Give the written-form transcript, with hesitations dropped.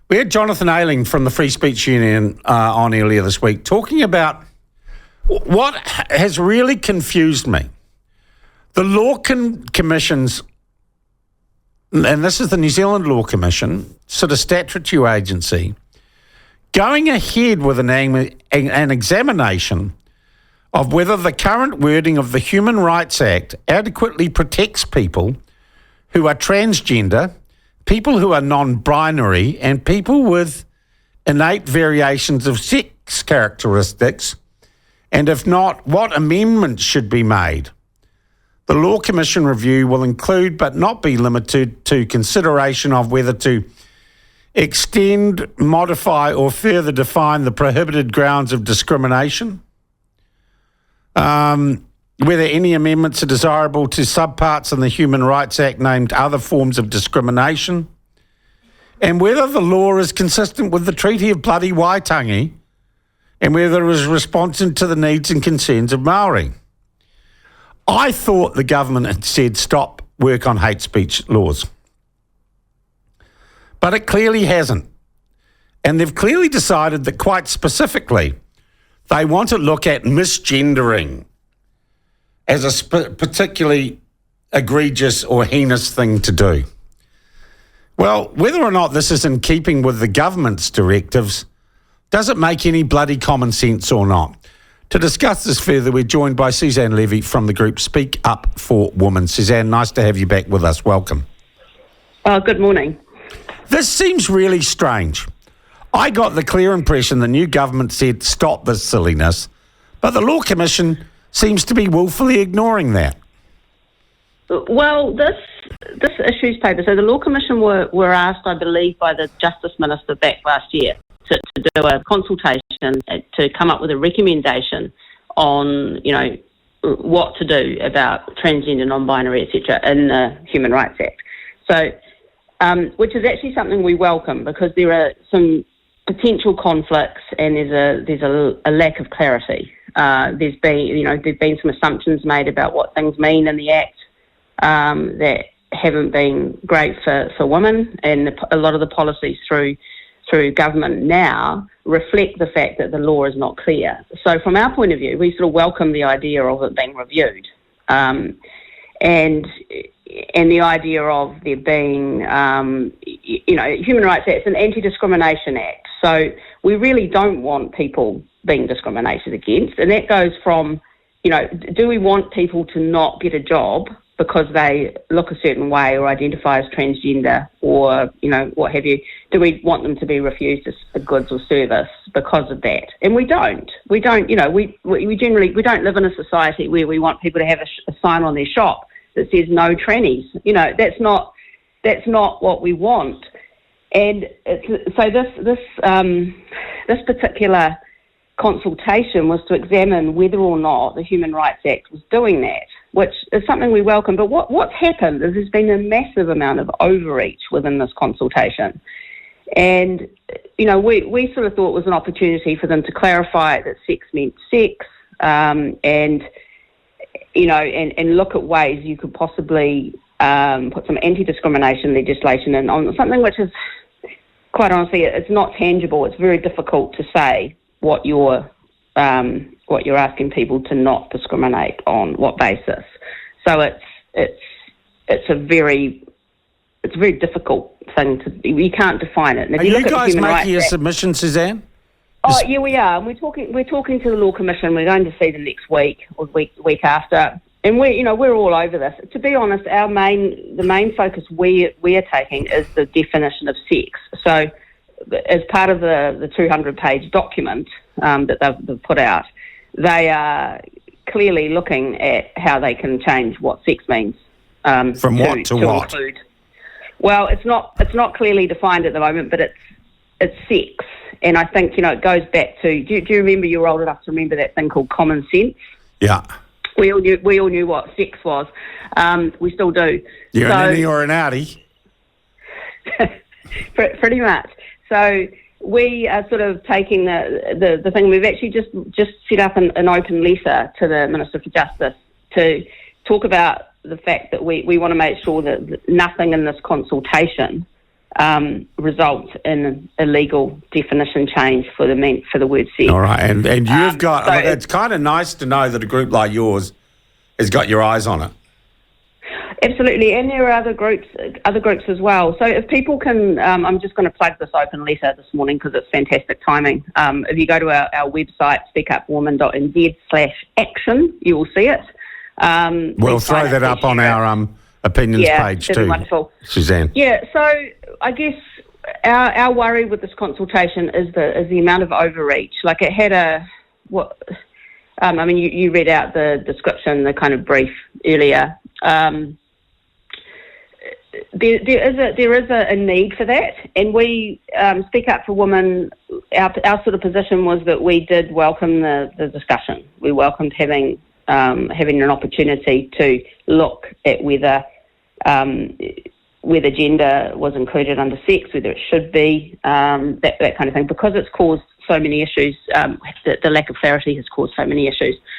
We had Jonathan Ayling from the Free Speech Union on earlier this week talking about what has really confused me. The Law Commission's, and this is the New Zealand Law Commission, sort of statutory agency, going ahead with an examination of whether the current wording of the Human Rights Act adequately protects people who are transgender, people who are non-binary, and people with innate variations of sex characteristics, and if not, what amendments should be made. The Law Commission review will include, but not be limited to, consideration of whether to extend, modify, or further define the prohibited grounds of discrimination, whether any amendments are desirable to subparts in the Human Rights Act named other forms of discrimination, and whether the law is consistent with the Treaty of Bloody Waitangi, and whether it is responsive to the needs and concerns of Māori. I thought the government had said stop work on hate speech laws. But it clearly hasn't. And they've clearly decided that quite specifically they want to look at misgendering as a particularly egregious or heinous thing to do. Well, whether or not this is in keeping with the government's directives, does it make any bloody common sense or not? To discuss this further, we're joined by Suzanne Levy from the group Speak Up for Women. Suzanne, nice to have you back with us. Welcome. Good morning. This seems really strange. I got the clear impression the new government said stop this silliness, but the Law Commission seems to be willfully ignoring that. Well, this issues paper, so the Law Commission were asked, I believe, by the Justice Minister back last year to do a consultation to come up with a recommendation on, what to do about transgender, non-binary, etc. in the Human Rights Act. So, which is actually something we welcome because there are some potential conflicts and there's a lack of clarity. There's been some assumptions made about what things mean in the Act that haven't been great for women, and a lot of the policies through government now reflect the fact that the law is not clear. So from our point of view, we sort of welcome the idea of it being reviewed. And the idea of there being, Human Rights Act is an anti-discrimination act. So we really don't want people being discriminated against. And that goes from, do we want people to not get a job because they look a certain way or identify as transgender or, what have you? Do we want them to be refused a goods or service because of that? And we don't. We don't, we generally don't live in a society where we want people to have a sign on their shop that says no trannies. That's not what we want. And so this particular consultation was to examine whether or not the Human Rights Act was doing that, which is something we welcome. But what's happened is there's been a massive amount of overreach within this consultation. And, we sort of thought it was an opportunity for them to clarify that sex meant sex, and look at ways you could possibly put some anti-discrimination legislation in on something which is, quite honestly, it's not tangible. It's very difficult to say what you're asking people to not discriminate on what basis. So it's a very difficult thing you can't define it. And if Are you guys making a submission, Suzanne? Oh, yeah, we are. And we're talking to the Law Commission. We're going to see them next week or week after. And we're all over this. To be honest, the main focus we are taking is the definition of sex. So, as part of the 200-page document that they've put out, they are clearly looking at how they can change what sex means. From what to what? Include. Well, it's not clearly defined at the moment, but it's sex. And I think, it goes back to, do you remember, you were old enough to remember that thing called common sense? Yeah. We all knew what sex was. We still do. You're an innie or an outie? Pretty much. So we are sort of taking the thing. We've actually just set up an open letter to the Minister for Justice to talk about the fact that we want to make sure that nothing in this consultation result in a legal definition change for the word sex. All right, and you've got. so it's kind of nice to know that a group like yours has got your eyes on it. Absolutely, and there are other groups as well. So if people can, I'm just going to plug this open letter this morning because it's fantastic timing. If you go to our website, speakupwoman.nz/action, you will see it. We'll throw that up on our opinions page too, wonderful. Suzanne. Yeah, so I guess our worry with this consultation is the amount of overreach. Like it had you read out the description, the kind of brief earlier. There is a need for that, and we Speak Up for Women. Our sort of position was that we did welcome the discussion. We welcomed having an opportunity to look at whether gender was included under sex, whether it should be, that kind of thing, because it's caused so many issues. The lack of clarity has caused so many issues.